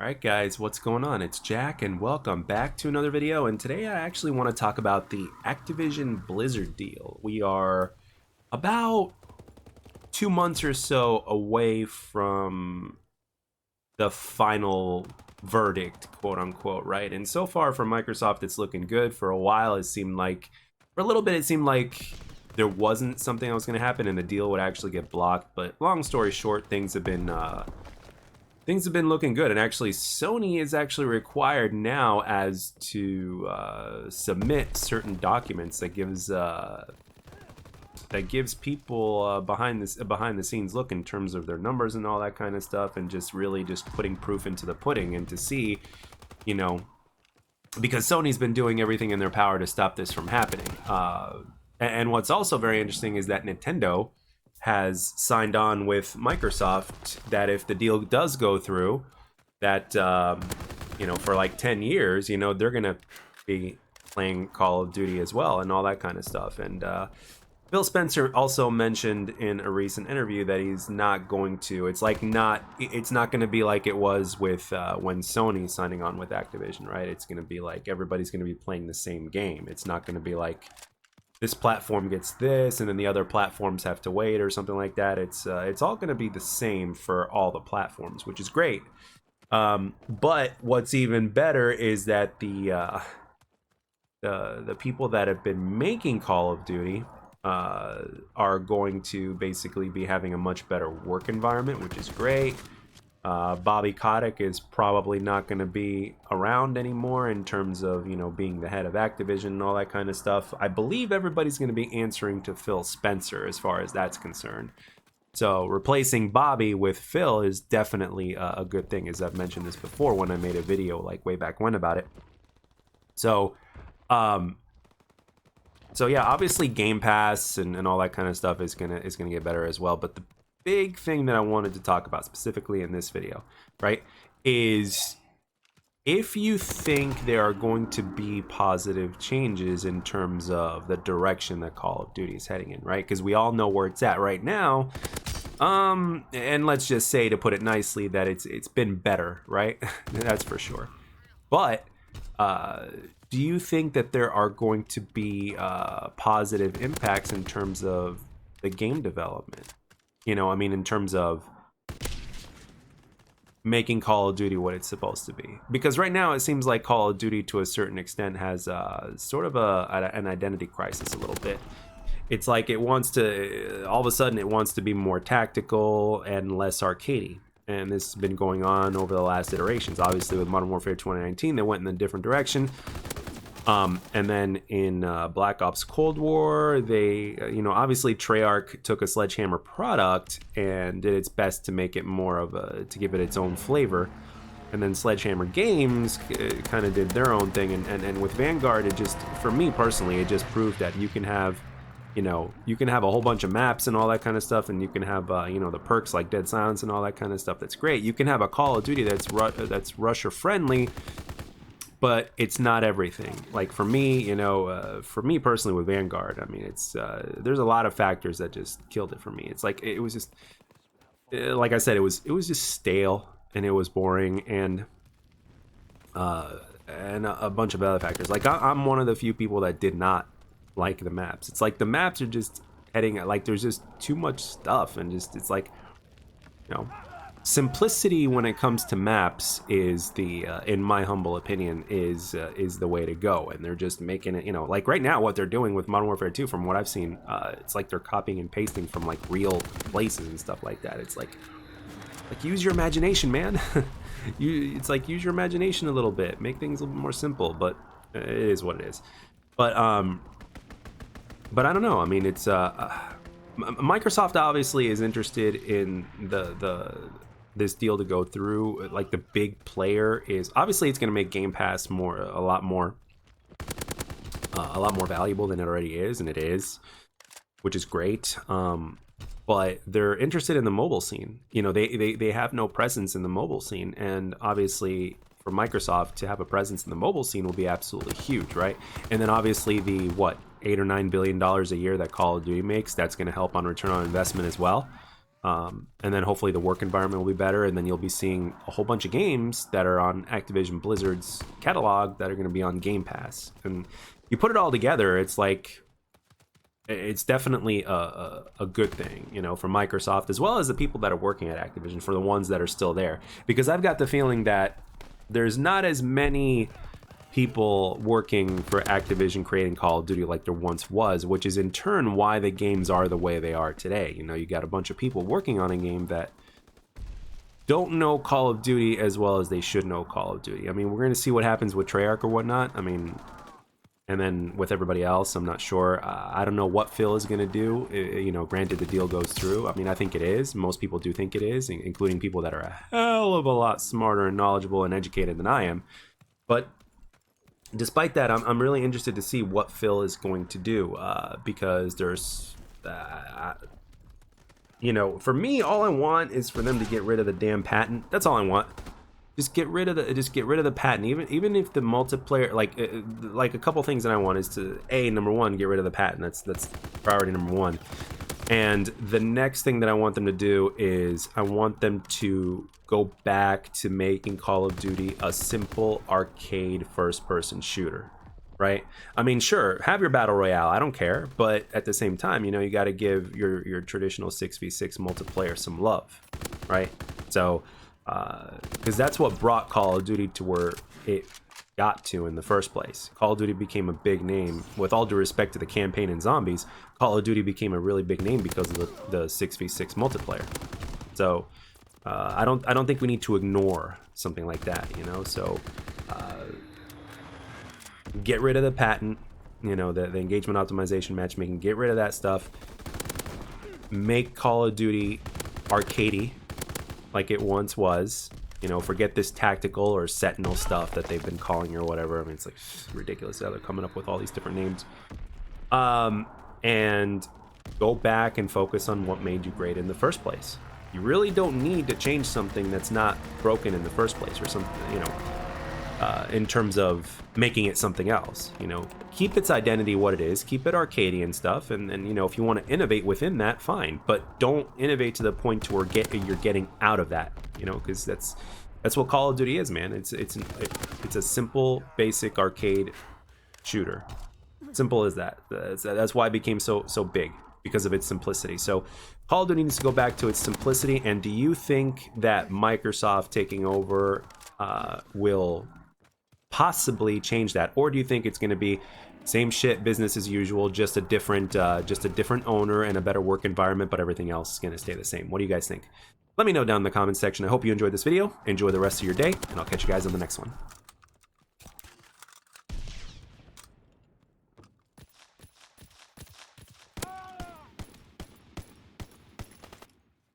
Alright guys, what's going on? It's Jack and welcome back to another video, and today I actually want to talk about the Activision Blizzard deal. We are about 2 months or so away from the final verdict, quote unquote, right? And so far for Microsoft it's looking good. For a while it seemed like, for a little bit it seemed like there wasn't something that was going to happen and the deal would actually get blocked, but long story short, things have been looking good, and actually Sony is actually required now as to submit certain documents that gives people behind the scenes look in terms of their numbers and all that kind of stuff, and just really just putting proof into the pudding, and to see, you know, because Sony's been doing everything in their power to stop this from happening. And what's also very interesting is that Nintendo has signed on with Microsoft that if the deal does go through, that you know, for like 10 years, you know, they're gonna be playing Call of Duty as well and all that kind of stuff. And Phil Spencer also mentioned in a recent interview that he's not going to, it's not going to be like it was with when Sony's signing on with Activision, right? It's going to be like everybody's going to be playing the same game. It's not going to be like this platform gets this and then the other platforms have to wait or something like that. It's all going to be the same for all the platforms, which is great. But what's even better is that the people that have been making Call of Duty are going to basically be having a much better work environment, which is great. Bobby Kotick is probably not going to be around anymore in terms of, you know, being the head of Activision and all that kind of stuff. I believe everybody's going to be answering to Phil Spencer as far as that's concerned. So replacing Bobby with Phil is definitely a good thing, as I've mentioned this before when I made a video like way back when about it. So yeah, obviously Game Pass and all that kind of stuff is gonna get better as well. But the big thing that I wanted to talk about specifically in this video, right, is if you think there are going to be positive changes in terms of the direction that Call of Duty is heading in, right? Because we all know where it's at right now. And let's just say, to put it nicely, that it's been better, right? That's for sure. But do you think that there are going to be positive impacts in terms of the game development? You know, I mean, in terms of making Call of Duty what it's supposed to be. Because right now it seems like Call of Duty to a certain extent has sort of an identity crisis a little bit. It's like it wants to, all of a sudden it wants to be more tactical and less arcadey. And this has been going on over the last iterations. Obviously with Modern Warfare 2019, they went in a different direction. And then in Black Ops Cold War, they, you know, obviously Treyarch took a Sledgehammer product and did its best to make it more of to give it its own flavor. And then Sledgehammer Games kind of did their own thing. And with Vanguard, it just, for me personally, it just proved that you can have, you know, you can have a whole bunch of maps and all that kind of stuff. And you can have, you know, the perks like Dead Silence and all that kind of stuff. That's great. You can have a Call of Duty that's rusher friendly, but it's not everything. Like for me, you know, for me personally with Vanguard, I mean, it's there's a lot of factors that just killed it for me. It's like it was just, like I said, it was just stale and it was boring, and a bunch of other factors. Like I'm one of the few people that did not like the maps. It's like the maps are just heading, like there's just too much stuff, and just it's like, you know, simplicity when it comes to maps is the in my humble opinion is the way to go. And they're just making it, you know, like right now what they're doing with Modern Warfare 2, from what I've seen, it's like they're copying and pasting from like real places and stuff like that. It's like use your imagination, man. It's like use your imagination a little bit, make things a little bit more simple, but it is what it is. But I don't know, I mean, it's Microsoft obviously is interested in this deal to go through. Like the big player is obviously, it's going to make Game Pass a lot more valuable than it already is, and it is, which is great. But they're interested in the mobile scene. You know, they have no presence in the mobile scene, and obviously for Microsoft to have a presence in the mobile scene will be absolutely huge, right? And then obviously the $8 or $9 billion a year that Call of Duty makes, that's going to help on return on investment as well. And then hopefully the work environment will be better, and then you'll be seeing a whole bunch of games that are on Activision Blizzard's catalog that are going to be on Game Pass. And you put it all together, it's like, it's definitely a good thing, you know, for Microsoft as well as the people that are working at Activision, for the ones that are still there. Because I've got the feeling that there's not as many people working for Activision creating Call of Duty like there once was, which is in turn why the games are the way they are today. You know, you got a bunch of people working on a game that don't know Call of Duty as well as they should know Call of Duty. I mean, we're going to see what happens with Treyarch or whatnot. I mean, and then with everybody else, I'm not sure. I don't know what Phil is going to do. You know, granted the deal goes through. I mean, I think it is. Most people do think it is, including people that are a hell of a lot smarter and knowledgeable and educated than I am. But despite that, I'm really interested to see what Phil is going to do, because there's, you know, for me, all I want is for them to get rid of the damn patent. That's all I want. Just get rid of the patent. Even if the multiplayer, like a couple things that I want is to, number one, get rid of the patent. That's priority number one. And the next thing that I want them to do is I want them to go back to making Call of Duty a simple arcade first-person shooter, right? I mean, sure, have your battle royale, I don't care, but at the same time, you know, you got to give your traditional 6v6 multiplayer some love, right? So, because that's what brought Call of Duty to where it got to in the first place. Call of Duty became a big name. With all due respect to the campaign and zombies, Call of Duty became a really big name because of the 6v6 multiplayer. So I don't think we need to ignore something like that, you know. So get rid of the patent, you know, the engagement optimization, matchmaking. Get rid of that stuff. Make Call of Duty arcadey like it once was. You know, forget this tactical or sentinel stuff that they've been calling or whatever. I mean, it's like ridiculous how they're coming up with all these different names. And go back and focus on what made you great in the first place. You really don't need to change something that's not broken in the first place, or something, you know, in terms of making it something else. You know, keep its identity what it is, keep it arcadey and stuff, and you know, if you want to innovate within that, fine, but don't innovate to the point to where you're getting out of that, you know, because that's what Call of Duty is, man. It's a simple, basic arcade shooter. Simple as that. That's why it became so big, because of its simplicity. So Call of Duty needs to go back to its simplicity. And do you think that Microsoft taking over will possibly change that, or do you think it's going to be same shit, business as usual, just a different owner and a better work environment, but everything else is going to stay the same? What do you guys think? Let me know down in the comments section. I hope you enjoyed this video. Enjoy the rest of your day, and I'll catch you guys on the next one.